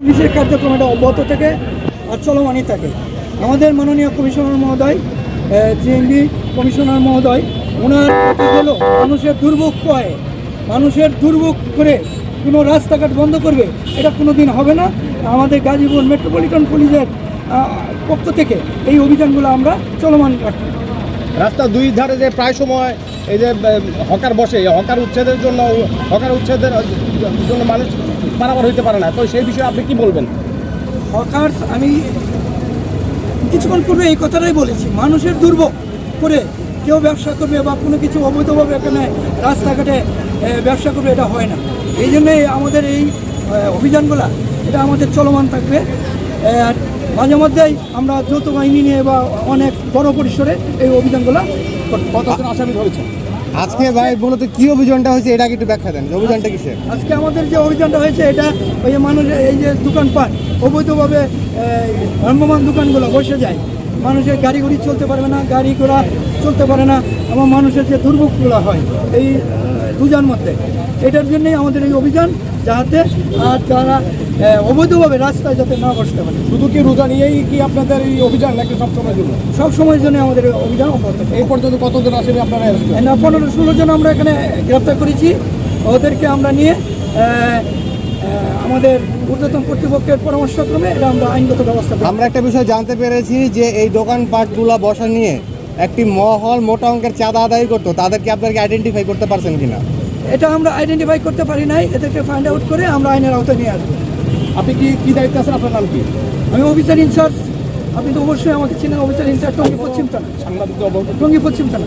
পুলিশের কার্যক্রম এটা অব্যাহত থাকে আর চলমানই থাকে। আমাদের মাননীয় কমিশনার মহোদয়, জিএমবি কমিশনার মহোদয়, ওনার হলো মানুষের দুর্ভোগ কয়, মানুষের দুর্ভোগ করে কোনো রাস্তাঘাট বন্ধ করবে, এটা কোনো দিন হবে না। আমাদের গাজীপুর মেট্রোপলিটন পুলিশের পক্ষ থেকে এই অভিযানগুলো আমরা চলমান রাখব। রাস্তা দুই ধারে যে প্রায় সময় এই যে হকার বসে, হকার উচ্ছেদের জন্য মানুষ পারাপার হইতে পারে না, তো সেই বিষয়ে আপনি কি বলবেন? হকার, আমি কিছুক্ষণ পূর্বে এই কথাটাই বলেছি, মানুষের দুর্ভোগ করে কেউ ব্যবসা করবে বা কোনো কিছু অবৈধভাবে এখানে রাস্তাঘাটে ব্যবসা করবে, এটা হয় না। এই জন্যই আমাদের এই অভিযানগুলো এটা আমাদের চলমান থাকবে। আর মাঝে মধ্যেই আমরা যৌথ বাহিনী নিয়ে বা অনেক বড় পরিসরে এই অভিযানগুলো কতজন আসামি ধরেছে আজকে? ভাই মূলত কি অভিযানটা হয়েছে এটা একটু ব্যাখ্যা দেন, অভিযানটা কিসের? আজকে আমাদের যে অভিযানটা হয়েছে এটা ওই যে মানুষের এই যে দোকানপাট অবৈধভাবে ভ্রাম্যমান দোকানগুলো বসে যায়, মানুষের গাড়ি ঘুড়ি চলতে পারবে না, গাড়ি ঘোড়া চলতে পারে না, এবং মানুষের যে দুর্ভোগগুলো হয় এই রোজার মধ্যে, এটার জন্যই আমাদের এই অভিযান, যাতে আর যারা অবৈধভাবে রাস্তায় যাতে না বসতে পারে। শুধু কি রোজা নিয়েই কি আপনাদের এই অভিযান নাকি সব সময়ের জন্য? সব সময়ের জন্য আমাদের অভিযান অব্যাহত। এই পর্যন্ত কতজন আসামি আপনারা? 15-16 জন আমরা এখানে গ্রেপ্তার করেছি। ওদেরকে আমরা নিয়ে আমাদের ঊর্ধ্বতন কর্তৃপক্ষের পরামর্শক্রমে এটা আমরা আইনগত ব্যবস্থা করব। আমরা একটা বিষয় জানতে পেরেছি যে এই দোকানপাটগুলো বসা নিয়ে একটি মহল মোটা অঙ্কের চাঁদা আদায় করতো, তাদেরকে আপনাকে আইডেন্টিফাই করতে পারছেন কিনা? এটা আমরা আইডেন্টিফাই করতে পারি নাই, এদেরকে ফাইন্ড আউট করে আমরা আইনের আওতায় নিয়ে আসবো। আপনি কি দায়িত্বে আছেন? আপনার নাম কি? আমি অফিসার ইনচার্জ, আপনি তো অবশ্যই আমাকে চিনেন, অফিসার ইনচার্জ টঙ্গী পশ্চিম থানা। সাংবাদিক টঙ্গী পশ্চিম থানা।